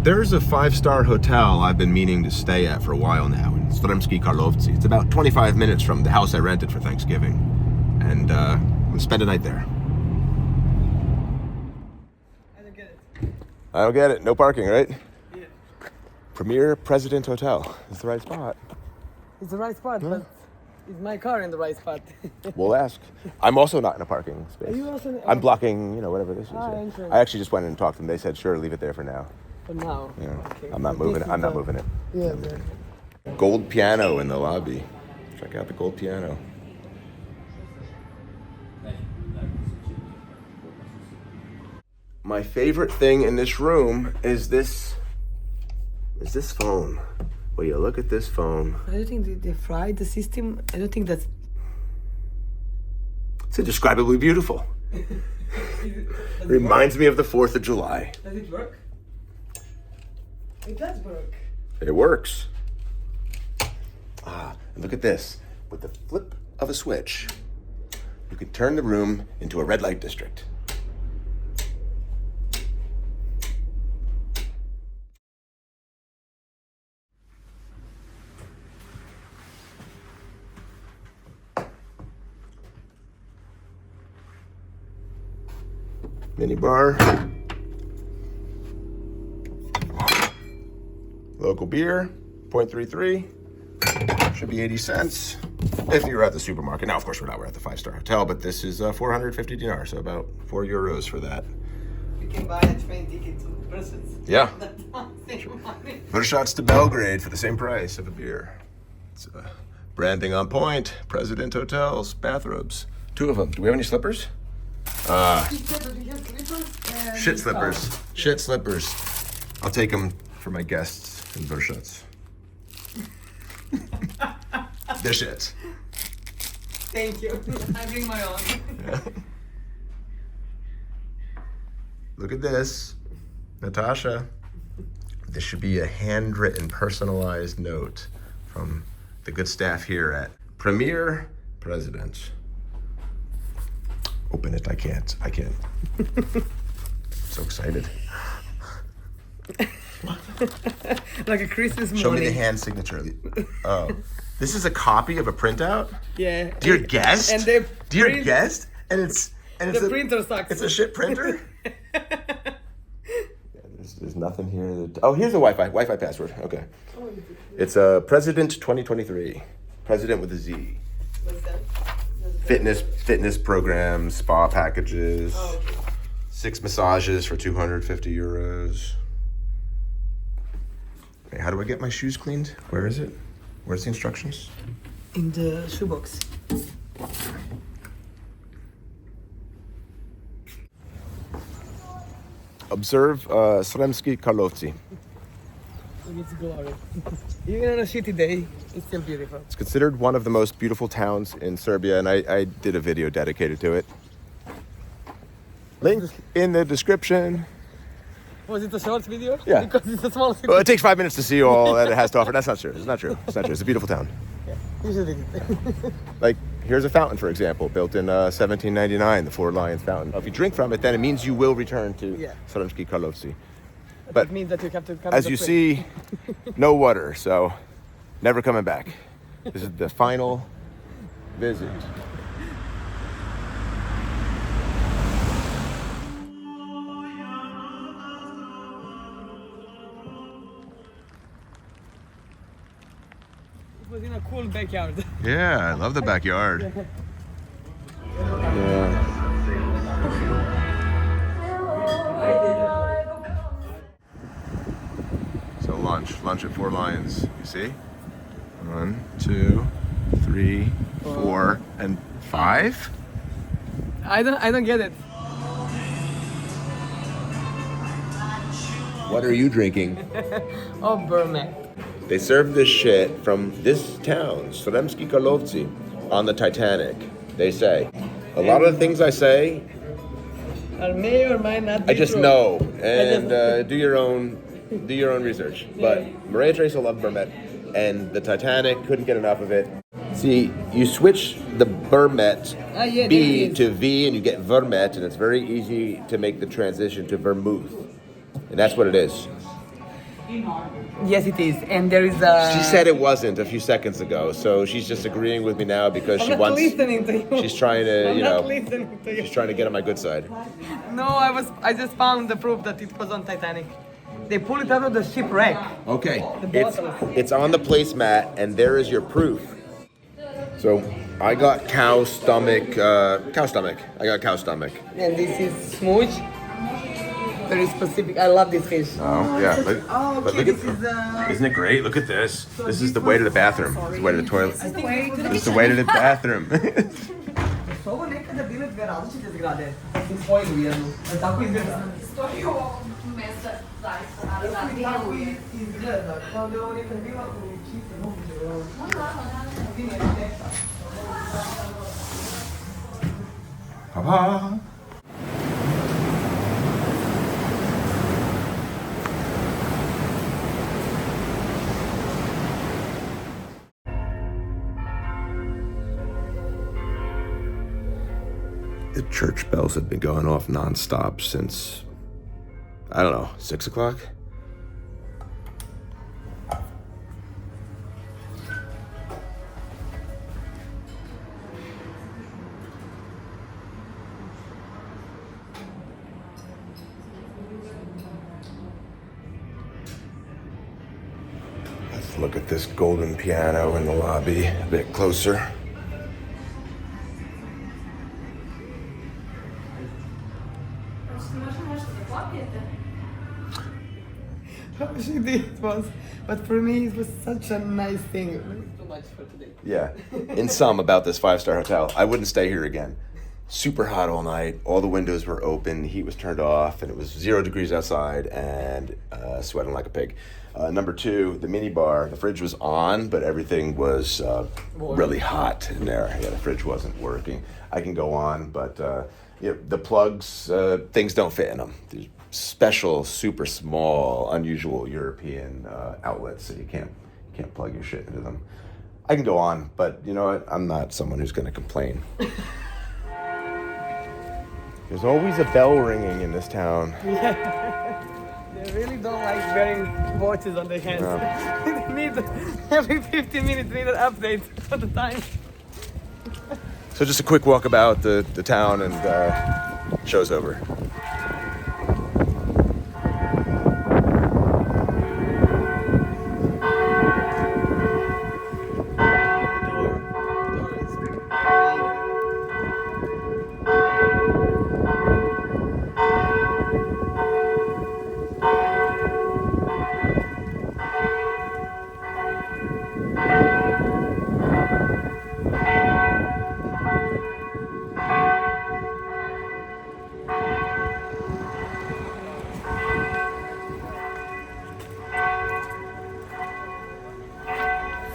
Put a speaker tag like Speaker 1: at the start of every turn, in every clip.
Speaker 1: There's a 5-star hotel I've been meaning to stay at for a while now in Sremski Karlovci. It's about 25 minutes from the house I rented for Thanksgiving. And I'm gonna spend a night there.
Speaker 2: I don't get it.
Speaker 1: I don't get it. No parking, right?
Speaker 2: Yeah.
Speaker 1: Premier President Hotel. It's the right spot.
Speaker 2: It's the right spot, but is my car in the right spot?
Speaker 1: We'll ask. I'm also not in a parking space.
Speaker 2: Are you also?
Speaker 1: I'm blocking, you know, whatever this is. Yeah.
Speaker 2: Interesting.
Speaker 1: I actually just went in and talked to them. They said, sure, leave it there for now.
Speaker 2: For now.
Speaker 1: Yeah.
Speaker 2: Okay.
Speaker 1: I'm not moving it. I'm not moving it.
Speaker 2: Yeah. Man.
Speaker 1: Gold piano in the lobby. Check out the gold piano. My favorite thing in this room is this phone. Will you look at this phone?
Speaker 2: I don't think they fried the system. I don't think that's.
Speaker 1: It's indescribably beautiful. Reminds me of the 4th of July.
Speaker 2: Does it work? It does work.
Speaker 1: It works. And look at this. With the flip of a switch, you can turn the room into a red light district. Mini bar. Local beer, 0.33. Should be 80 cents if you're at the supermarket. Now, of course, we're not. We're at the 5-star hotel, but this is 450 dinars, so about €4 for that.
Speaker 2: You can buy a train ticket to Brussels.
Speaker 1: Yeah.
Speaker 2: Same money.
Speaker 1: Shots to Belgrade for the same price of a beer. It's branding on point. President Hotels, bathrobes. 2 of them. Do we have any slippers? Shit slippers. Shit slippers. I'll take them for my guests in Vershots. They're shit.
Speaker 2: Thank you. I bring my own.
Speaker 1: Yeah. Look at this. Natasha. This should be a handwritten, personalized note from the good staff here at Premier President. Open it. I can't. So excited.
Speaker 2: Like a Christmas morning.
Speaker 1: Show me the hand signature. Oh, this is a copy of a printout?
Speaker 2: Yeah.
Speaker 1: Dear guest?
Speaker 2: And they
Speaker 1: Dear guest? And it's
Speaker 2: the printer sucks.
Speaker 1: It's a shit printer? Yeah, there's nothing here that, oh, here's a Wi-Fi password. Okay. It's President 2023. President with a Z.
Speaker 2: What's that?
Speaker 1: Fitness programs, spa packages,
Speaker 2: Oh, okay.
Speaker 1: 6 massages for €250. Okay, how do I get my shoes cleaned? Where is it? Where's the instructions?
Speaker 2: In the shoebox.
Speaker 1: Observe Sremski Karlovci.
Speaker 2: It's glory. Even on a shitty day, it's still beautiful.
Speaker 1: It's considered one of the most beautiful towns in Serbia, and I did a video dedicated to it. Link in the description.
Speaker 2: Was it a short video?
Speaker 1: Yeah.
Speaker 2: Because it's a small city.
Speaker 1: Well, it takes 5 minutes to see all that it has to offer. That's not true. It's not true. It's not true. It's a beautiful town.
Speaker 2: Yeah, usually.
Speaker 1: Like, here's a fountain, for example, built in 1799, the Four Lions Fountain. If you drink from it, then it means you will return to Sremski Karlovci. But
Speaker 2: it means that you have to come
Speaker 1: as
Speaker 2: to the
Speaker 1: you
Speaker 2: spring.
Speaker 1: see, no water, so never coming back. This is the final visit.
Speaker 2: It was in a cool backyard.
Speaker 1: Yeah, I love the backyard. Yeah. So lunch at Four Lions. You see? 1, 2, 3, 4, and 5.
Speaker 2: I don't get it.
Speaker 1: What are you drinking?
Speaker 2: Oh, Bermet.
Speaker 1: They serve this shit from this town, Sremski Karlovci, on the Titanic. They say. A lot of the things I say,
Speaker 2: Or may or might not be
Speaker 1: I just
Speaker 2: true.
Speaker 1: know, and do your own research. But Maria Teresa loved Bermet, and the Titanic couldn't get enough of it. See, you switch the Bermet B to V, and you get Vermet, and it's very easy to make the transition to vermouth, and that's what it is.
Speaker 2: Yes, it is. And there is a...
Speaker 1: She said it wasn't a few seconds ago, so she's just agreeing with me now because she
Speaker 2: I'm not
Speaker 1: wants.
Speaker 2: listening to you.
Speaker 1: She's trying to,
Speaker 2: I'm
Speaker 1: you
Speaker 2: not
Speaker 1: know,
Speaker 2: listening to you.
Speaker 1: she's trying to get on my good side.
Speaker 2: No, I just found the proof that it was on Titanic. They pulled it out of the shipwreck.
Speaker 1: Okay,
Speaker 2: The
Speaker 1: it's
Speaker 2: bottles.
Speaker 1: on the placemat, and there is your proof. So I got cow stomach. I got cow stomach.
Speaker 2: And this is smooch. Very specific. I love this fish.
Speaker 1: Oh yeah,
Speaker 2: Oh,
Speaker 1: but
Speaker 2: okay,
Speaker 1: look
Speaker 2: this is
Speaker 1: isn't it great? Look at this. This is the way to the bathroom. This is the way to the toilet. This is the way to the bathroom.
Speaker 2: Su ovo nekada bile dve različite zgrade. Pa su spojili u jednu. Tako izgleda.
Speaker 3: Stoji ovo mesta zaista,
Speaker 2: Tako izgleda. Kao da je ovo nekada bila u čiste moguće.
Speaker 1: Papa. The church bells have been going off nonstop since, I don't know, 6 o'clock? Let's look at this golden piano in the lobby a bit closer.
Speaker 2: She did it was, but for me it was such a nice thing. Too much for today.
Speaker 1: Yeah, in sum about this 5-star hotel, I wouldn't stay here again. Super hot all night, all the windows were open, heat was turned off, and it was 0 degrees outside and sweating like a pig. Number 2, the mini bar, the fridge was on, but everything was really hot in there. Yeah, the fridge wasn't working. I can go on, but the plugs, things don't fit in them. There's special, super small, unusual European outlets, so you can't plug your shit into them. I can go on, but you know what? I'm not someone who's going to complain. There's always a bell ringing in this town.
Speaker 2: Yeah. They really don't like wearing watches on their hands.
Speaker 1: No.
Speaker 2: They need every 15 minutes need an update for the time.
Speaker 1: So just a quick walk about the town and show's over.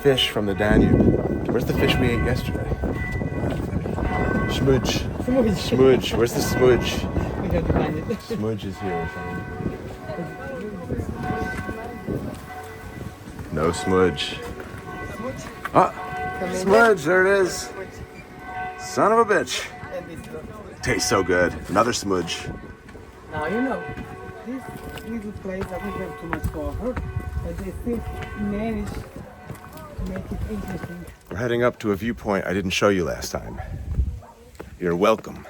Speaker 1: Fish from the Danube. Where's the fish we ate yesterday? Smudge. Smudge. Where's the smudge?
Speaker 2: We have to find it.
Speaker 1: Smudge is here or something. No smudge. Ah, smudge. There it is. Son of a bitch. Tastes so good. Another smudge.
Speaker 2: Now you know, this little place doesn't have too much cover, but they still manage to make it interesting.
Speaker 1: We're heading up to a viewpoint I didn't show you last time. You're welcome.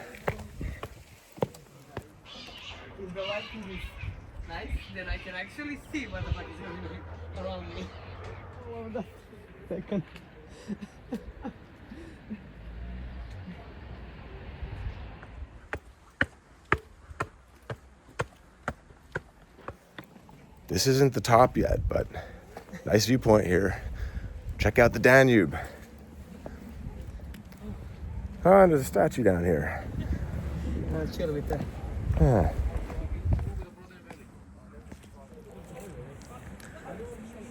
Speaker 2: If the lighting is nice, then I can actually see what the fuck is going on around me. Hold on a second.
Speaker 1: This isn't the top yet, but nice viewpoint here. Check out the Danube. Oh, and there's a statue down here.
Speaker 2: Chill with that.
Speaker 1: Yeah.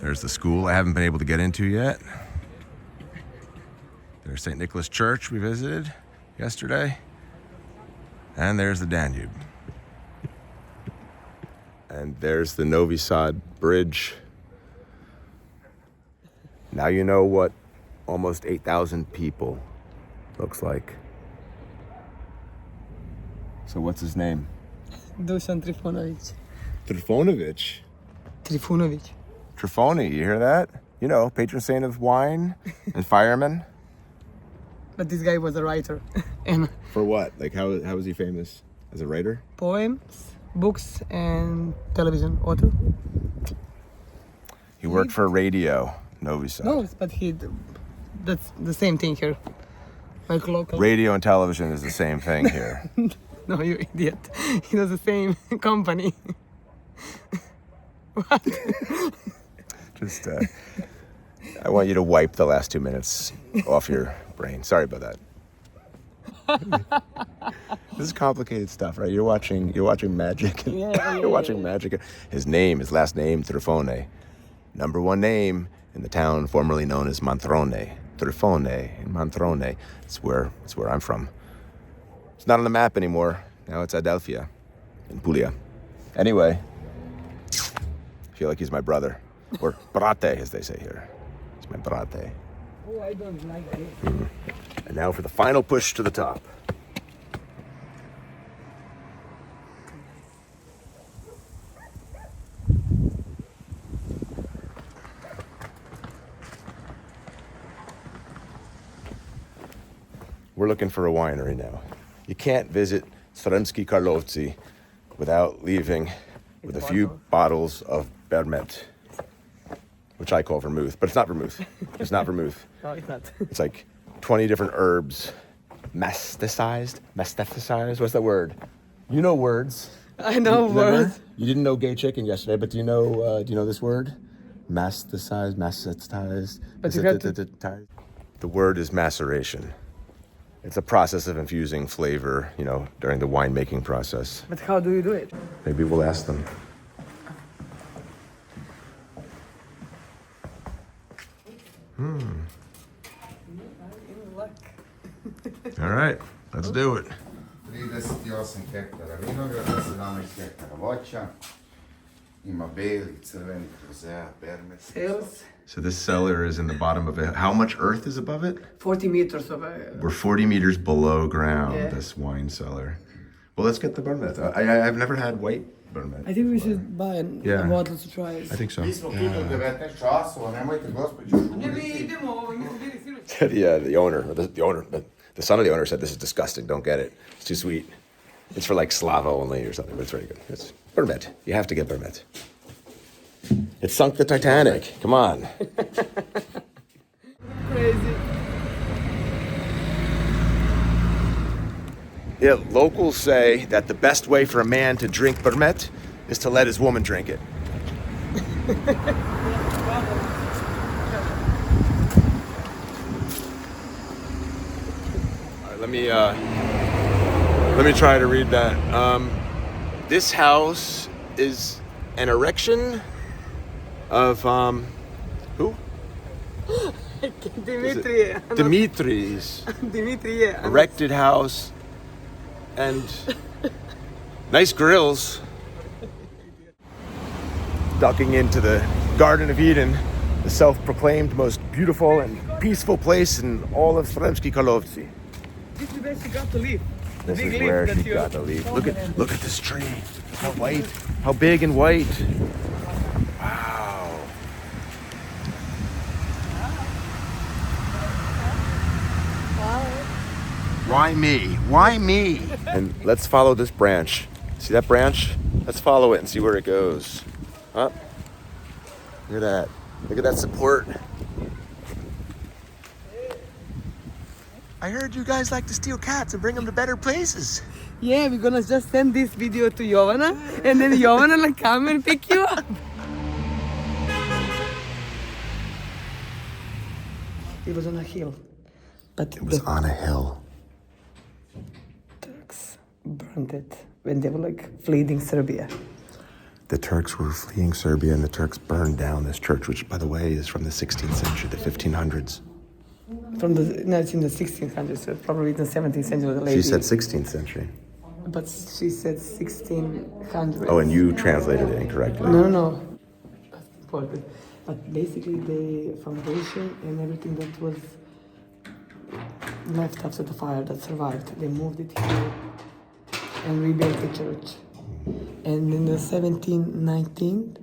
Speaker 1: There's the school I haven't been able to get into yet. There's St. Nicholas Church we visited yesterday. And there's the Danube. And there's the Novi Sad Bridge. Now you know what almost 8,000 people looks like. So what's his name?
Speaker 2: Dusan Trifunović.
Speaker 1: Trifunović?
Speaker 2: Trifunović.
Speaker 1: Trifoni, you hear that? You know, patron saint of wine and firemen.
Speaker 2: But this guy was a writer. And
Speaker 1: For what? Like, how was he famous? As a writer?
Speaker 2: poems, books, and television author.
Speaker 1: He worked for radio, Novi Sad.
Speaker 2: No, but that's the same thing here. Like local.
Speaker 1: Radio and television is the same thing here.
Speaker 2: No, you idiot. He does the same company.
Speaker 1: Just, I want you to wipe the last 2 minutes off your brain. Sorry about that. This is complicated stuff, right? You're watching magic. You're watching magic. His last name, Trifone. Number one name in the town formerly known as Mantrone. Trifone in Mantrone. It's where I'm from. It's not on the map anymore. Now it's Adelphia in Puglia. Anyway, I feel like he's my brother. Or brate, as they say here. He's my brate.
Speaker 2: Oh, I don't like this.
Speaker 1: And now for the final push to the top. We're looking for a winery now. You can't visit Sremski Karlovci without leaving with a few bottles of Bermet, which I call vermouth, but it's not vermouth. It's not vermouth.
Speaker 2: No, it's not.
Speaker 1: It's like 20 different herbs, masticized. What's that word? You know words.
Speaker 2: I know
Speaker 1: Remember?
Speaker 2: words.
Speaker 1: You didn't know gay chicken yesterday, but do you know this word? Masticized.
Speaker 2: But you got to-
Speaker 1: The word is maceration. It's a process of infusing flavor, during the winemaking process.
Speaker 2: But how do you do it?
Speaker 1: Maybe we'll ask them. All right, let's do it.
Speaker 4: 38 hektara vinograda, 17 hektara voća, ima beli, crveni, rosea, Bermet.
Speaker 2: Sales,
Speaker 1: So this cellar is in the bottom of it. How much earth is above it?
Speaker 2: 40 meters of
Speaker 1: We're 40 meters below ground,
Speaker 2: Yeah.
Speaker 1: this wine cellar. Well, let's get the Bermet. I've never had white Bermet.
Speaker 2: I think we should buy a bottle to try it.
Speaker 1: I think so.
Speaker 4: Mi smo tu do 19 časova, nemojte gospođo žuriti.
Speaker 1: The son of the owner said this is disgusting. Don't get it. It's too sweet. It's for like Slava only or something, but it's very good. It's Bermet. You have to get Bermet. It sunk the Titanic. Come on.
Speaker 2: Crazy.
Speaker 1: Yeah, locals say that the best way for a man to drink Bermet is to let his woman drink it. All right, let me try to read that. This house is an erection of who?
Speaker 2: Dimitri.
Speaker 1: Dimitri's
Speaker 2: Dimitri, yeah.
Speaker 1: erected house and nice grills. Ducking into the Garden of Eden, the self-proclaimed most beautiful and peaceful place in all of Sremski Karlovci.
Speaker 2: This is where she got to live.
Speaker 1: This
Speaker 2: Big
Speaker 1: is
Speaker 2: leaf
Speaker 1: where
Speaker 2: that
Speaker 1: she
Speaker 2: you-
Speaker 1: got to leave. Look at this tree. How white, how big and white. Wow. Why me? Why me? And let's follow this branch. See that branch? Let's follow it and see where it goes. Huh? Look at that. Look at that support. I heard you guys like to steal cats and bring them to better places.
Speaker 2: Yeah, we're gonna just send this video to Jovana, and then Jovana will come and pick you up. It was on a hill, but
Speaker 1: It was on a hill.
Speaker 2: Turks burned it when they were like fleeing Serbia.
Speaker 1: The Turks were fleeing Serbia and the Turks burned down this church, which, by the way, is from the 16th century, the 1500s.
Speaker 2: It's in the 1600s, so probably in the 17th century. The lady.
Speaker 1: She said 16th century.
Speaker 2: But she said 1600.
Speaker 1: Oh, and you translated it incorrectly.
Speaker 2: No. That's important. But basically, the foundation and everything that was left after the fire that survived, they moved it here and rebuilt the church. And in the 1719,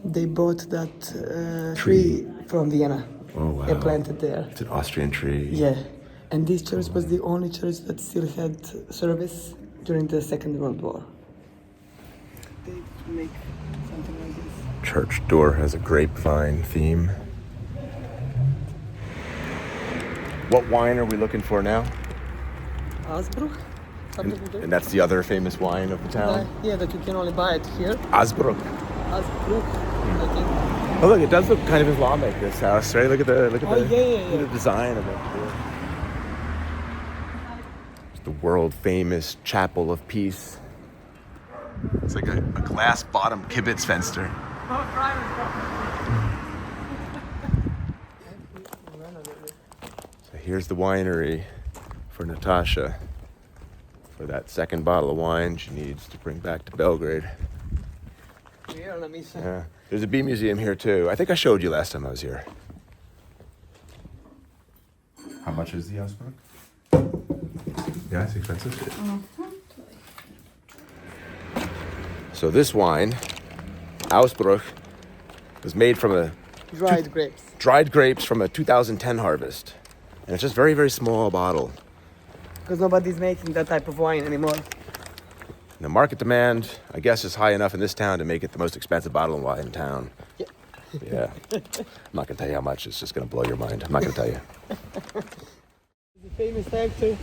Speaker 2: They bought that tree from Vienna.
Speaker 1: Oh, wow.
Speaker 2: They planted there.
Speaker 1: It's an Austrian tree.
Speaker 2: Yeah. And this church was the only church that still had service during the Second World War. They make something like this.
Speaker 1: Church door has a grapevine theme. What wine are we looking for now?
Speaker 2: Asbruch? Something like that.
Speaker 1: And that's the other famous wine of the town?
Speaker 2: Yeah, that you can only buy it here.
Speaker 1: Asbruch.
Speaker 2: Asbruch, I think.
Speaker 1: Oh look, it does look kind of Islamic, this house, right? Look at the
Speaker 2: Yeah.
Speaker 1: the design of it. It's the world famous Chapel of Peace. It's like a glass bottom kibbutz fenster. So here's the winery for Natasha for that second bottle of wine she needs to bring back to Belgrade. Yeah. There's a bee museum here too. I think I showed you last time I was here. How much is the Ausbruch? Yeah, it's expensive. So this wine, Ausbruch, was made from dried grapes from a 2010 harvest. And it's just very, very small bottle.
Speaker 2: Because nobody's making that type of wine anymore.
Speaker 1: The market demand, I guess, is high enough in this town to make it the most expensive bottle of wine in town.
Speaker 2: Yeah.
Speaker 1: Yeah. I'm not going to tell you how much. It's just going to blow your mind. I'm not going to tell you.
Speaker 2: He's a famous actor.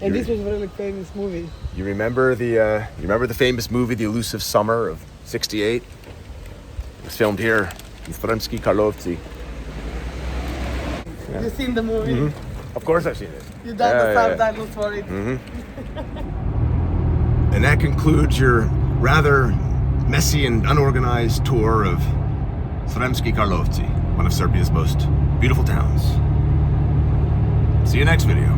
Speaker 2: And this was a really famous movie.
Speaker 1: You remember the famous movie, The Elusive Summer of '68? It was filmed here in Sremski Karlovci.
Speaker 2: Yeah. You've seen the movie?
Speaker 1: Mm-hmm. Of course I've seen it.
Speaker 2: You done the subtitles for it.
Speaker 1: Mm-hmm. And that concludes your rather messy and unorganized tour of Sremski Karlovci, one of Serbia's most beautiful towns. See you next video.